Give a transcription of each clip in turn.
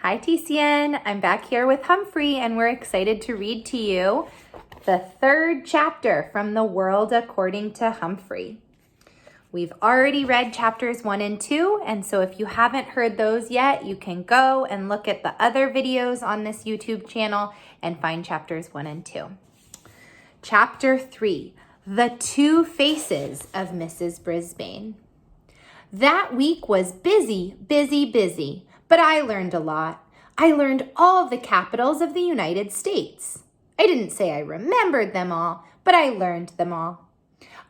Hi TCN, I'm back here with Humphrey and we're excited to read to you the third chapter from The World According to Humphrey. We've already read chapters 1 and 2, and so if you haven't heard those yet, you can go and look at the other videos on this YouTube channel and find chapters 1 and 2. Chapter 3, The Two Faces of Mrs. Brisbane. That week was busy, but I learned a lot. I learned all of the capitals of the United States. I didn't say I remembered them all, but I learned them all.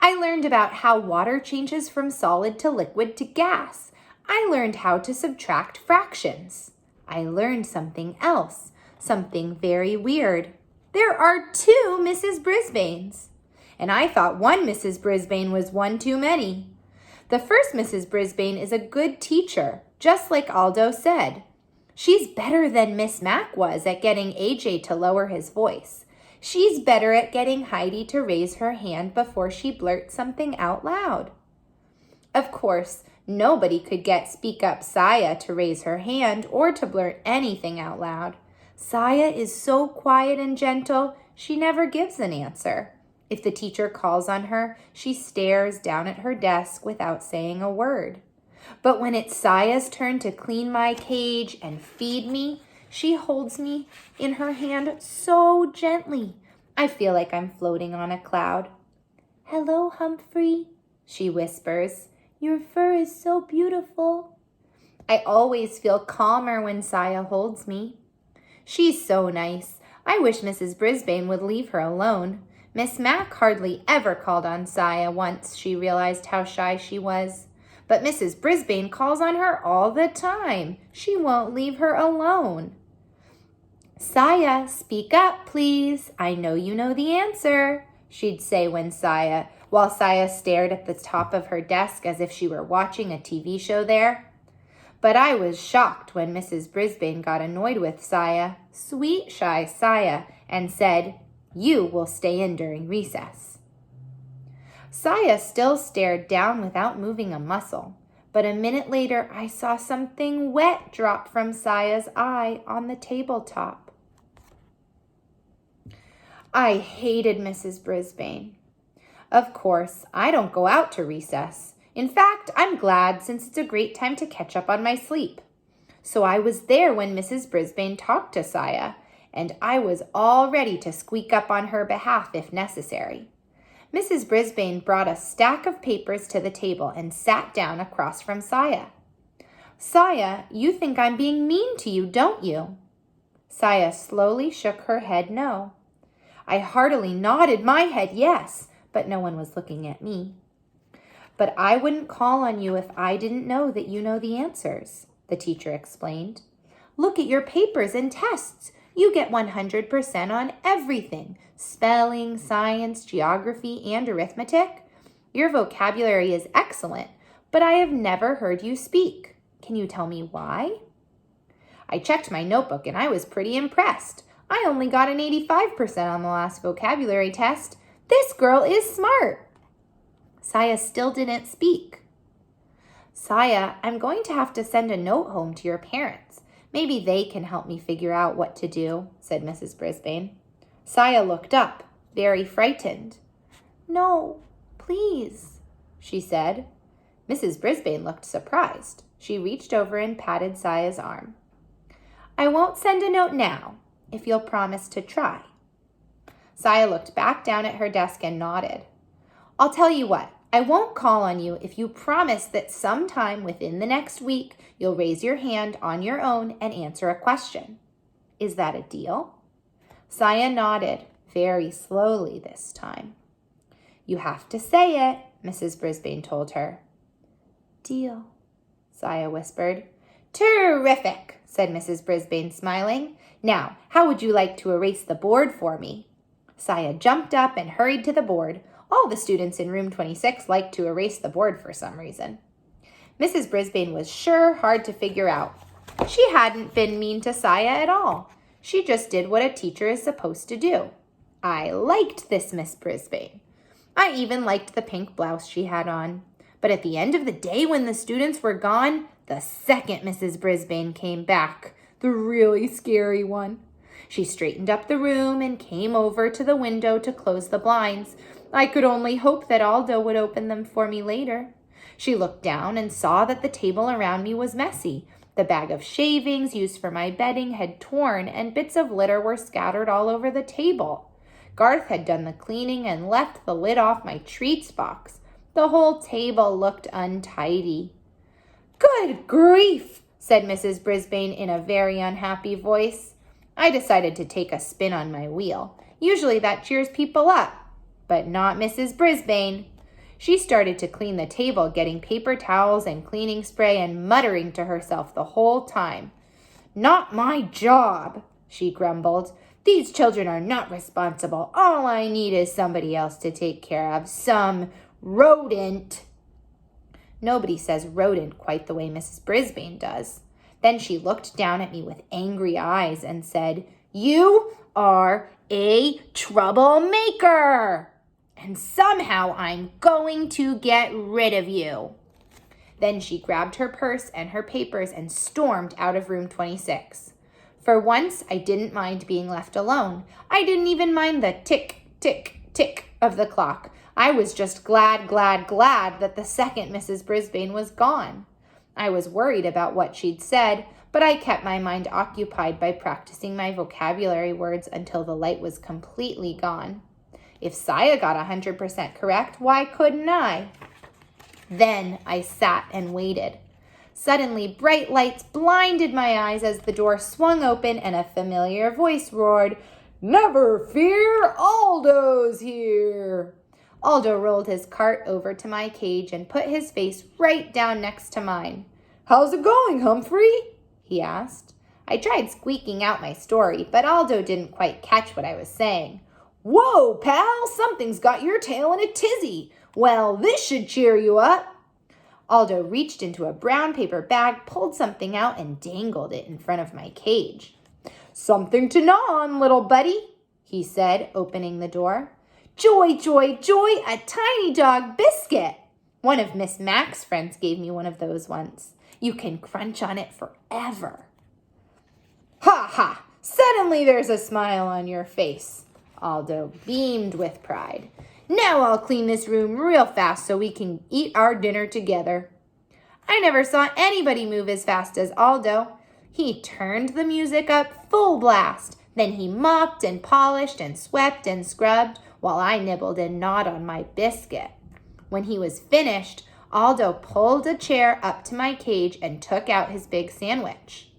I learned about how water changes from solid to liquid to gas. I learned how to subtract fractions. I learned something else, something very weird. There are 2 Mrs. Brisbanes, and I thought one Mrs. Brisbane was one too many. The first Mrs. Brisbane is a good teacher, just like Aldo said. She's better than Miss Mac was at getting AJ to lower his voice. She's better at getting Heidi to raise her hand before she blurts something out loud. Of course, nobody could get Speak Up Saya to raise her hand or to blurt anything out loud. Saya is so quiet and gentle, she never gives an answer. If the teacher calls on her, she stares down at her desk without saying a word. But when it's Saya's turn to clean my cage and feed me, she holds me in her hand so gently. I feel like I'm floating on a cloud. "Hello, Humphrey," she whispers. "Your fur is so beautiful." I always feel calmer when Saya holds me. She's so nice. I wish Mrs. Brisbane would leave her alone. Miss Mac hardly ever called on Saya once she realized how shy she was. But Mrs. Brisbane calls on her all the time. She won't leave her alone. "Saya, speak up, please. I know you know the answer," she'd say while Saya stared at the top of her desk as if she were watching a TV show there. But I was shocked when Mrs. Brisbane got annoyed with Saya, sweet, shy Saya, and said, "You will stay in during recess." Saya still stared down without moving a muscle, but a minute later I saw something wet drop from Saya's eye on the tabletop. I hated Mrs. Brisbane. Of course, I don't go out to recess. In fact, I'm glad since it's a great time to catch up on my sleep. So I was there when Mrs. Brisbane talked to Saya, and I was all ready to squeak up on her behalf if necessary. Mrs. Brisbane brought a stack of papers to the table and sat down across from Saya. "Saya, you think I'm being mean to you, don't you?" Saya slowly shook her head no. I heartily nodded my head yes, but no one was looking at me. "But I wouldn't call on you if I didn't know that you know the answers," the teacher explained. "Look at your papers and tests. You get 100% on everything. Spelling, science, geography, and arithmetic. Your vocabulary is excellent, but I have never heard you speak. Can you tell me why?" I checked my notebook and I was pretty impressed. I only got an 85% on the last vocabulary test. This girl is smart. Saya still didn't speak. "Saya, I'm going to have to send a note home to your parents. Maybe they can help me figure out what to do," said Mrs. Brisbane. Saya looked up, very frightened. "No, please," she said. Mrs. Brisbane looked surprised. She reached over and patted Saya's arm. "I won't send a note now, if you'll promise to try." Saya looked back down at her desk and nodded. "I'll tell you what, I won't call on you if you promise that sometime within the next week you'll raise your hand on your own and answer a question. Is that a deal?" Saya nodded, very slowly this time. "You have to say it," Mrs. Brisbane told her. "Deal," Saya whispered. "Terrific," said Mrs. Brisbane, smiling. "Now, how would you like to erase the board for me?" Saya jumped up and hurried to the board. All the students in room 26 liked to erase the board for some reason. Mrs. Brisbane was sure hard to figure out. She hadn't been mean to Saya at all. She just did what a teacher is supposed to do. I liked this Miss Brisbane. I even liked the pink blouse she had on. But at the end of the day when the students were gone, the second Mrs. Brisbane came back. the really scary one. She straightened up the room and came over to the window to close the blinds. I could only hope that Aldo would open them for me later. She looked down and saw that the table around me was messy. The bag of shavings used for my bedding had torn, and bits of litter were scattered all over the table. Garth had done the cleaning and left the lid off my treats box. The whole table looked untidy. "Good grief," said Mrs. Brisbane in a very unhappy voice. I decided to take a spin on my wheel. Usually that cheers people up, but not Mrs. Brisbane. She started to clean the table, getting paper towels and cleaning spray and muttering to herself the whole time. "Not my job," she grumbled. "These children are not responsible. All I need is somebody else to take care of. Some rodent." Nobody says rodent quite the way Mrs. Brisbane does. Then she looked down at me with angry eyes and said, "You are a troublemaker, and somehow I'm going to get rid of you." Then she grabbed her purse and her papers and stormed out of room 26. For once, I didn't mind being left alone. I didn't even mind the tick, tick, tick of the clock. I was just glad that the second Mrs. Brisbane was gone. I was worried about what she'd said, but I kept my mind occupied by practicing my vocabulary words until the light was completely gone. If Saya got 100% correct, why couldn't I? Then I sat and waited. Suddenly, bright lights blinded my eyes as the door swung open and a familiar voice roared, "Never fear, Aldo's here." Aldo rolled his cart over to my cage and put his face right down next to mine. "How's it going, Humphrey?" he asked. I tried squeaking out my story, but Aldo didn't quite catch what I was saying. "Whoa, pal, something's got your tail in a tizzy. Well, this should cheer you up." Aldo reached into a brown paper bag, pulled something out, and dangled it in front of my cage. "Something to gnaw on, little buddy," he said, opening the door. "Joy, joy, joy, a tiny dog biscuit." One of Miss Mac's friends gave me one of those once. You can crunch on it forever. "Ha ha! Suddenly there's a smile on your face." Aldo beamed with pride. "Now I'll clean this room real fast so we can eat our dinner together." I never saw anybody move as fast as Aldo. He turned the music up full blast. Then he mopped and polished and swept and scrubbed while I nibbled and gnawed on my biscuit. When he was finished, Aldo pulled a chair up to my cage and took out his big sandwich.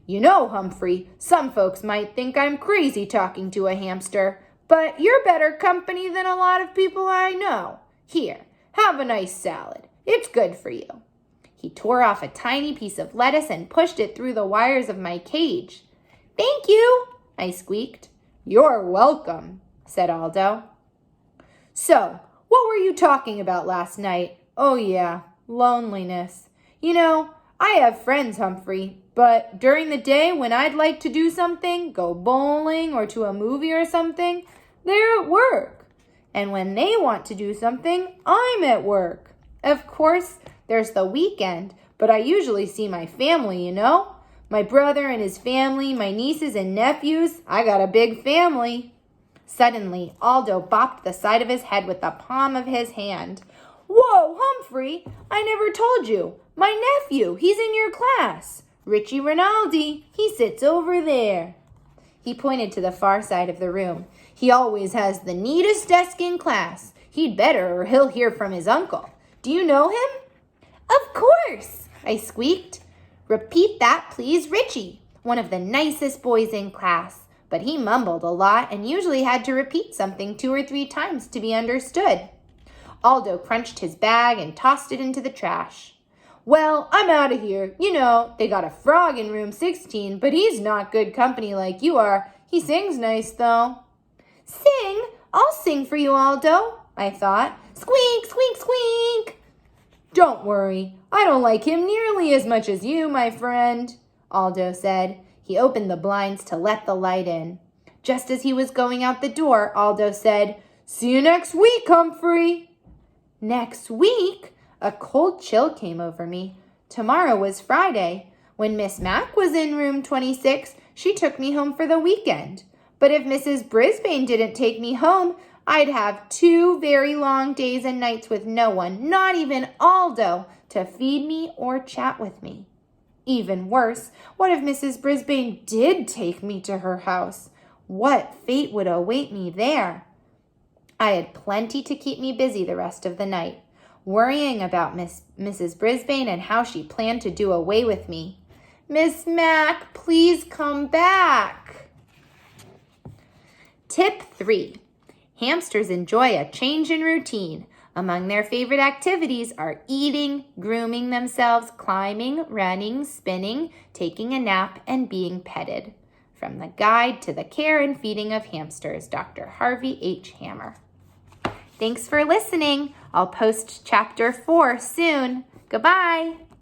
"You know, Humphrey, some folks might think I'm crazy talking to a hamster, but you're better company than a lot of people I know. Here, have a nice salad. It's good for you." He tore off a tiny piece of lettuce and pushed it through the wires of my cage. "Thank you," I squeaked. "You're welcome," said Aldo. "So, what were you talking about last night?" "Oh yeah, loneliness. You know, I have friends, Humphrey, but during the day when I'd like to do something, go bowling or to a movie or something, they're at work. And when they want to do something, I'm at work. Of course, there's the weekend, but I usually see my family, you know? My brother and his family, my nieces and nephews. I got a big family." Suddenly, Aldo bopped the side of his head with the palm of his hand. "Whoa, Humphrey, I never told you. My nephew, he's in your class. Richie Rinaldi, he sits over there." He pointed to the far side of the room. "He always has the neatest desk in class. He'd better or he'll hear from his uncle. Do you know him?" "Of course," I squeaked. "Repeat that, please, Richie." One of the nicest boys in class. But he mumbled a lot and usually had to repeat something 2 or 3 times to be understood. Aldo crunched his bag and tossed it into the trash. "Well, I'm out of here. You know, they got a frog in room 16, but he's not good company like you are. He sings nice, though." "Sing? I'll sing for you, Aldo," I thought. "Squeak, squeak, squeak." "Don't worry. I don't like him nearly as much as you, my friend," Aldo said. He opened the blinds to let the light in. Just as he was going out the door, Aldo said, "See you next week, Humphrey." Next week? A cold chill came over me. Tomorrow was Friday. When Miss Mac was in room 26, she took me home for the weekend. But if Mrs. Brisbane didn't take me home, I'd have 2 very long days and nights with no one, not even Aldo, to feed me or chat with me. Even worse, what if Mrs. Brisbane did take me to her house? What fate would await me there? I had plenty to keep me busy the rest of the night, worrying about Mrs. Brisbane and how she planned to do away with me. Miss Mac, please come back. Tip 3. Hamsters enjoy a change in routine. Among their favorite activities are eating, grooming themselves, climbing, running, spinning, taking a nap, and being petted. From the Guide to the Care and Feeding of Hamsters, Dr. Harvey H. Hammer. Thanks for listening. I'll post chapter 4 soon. Goodbye.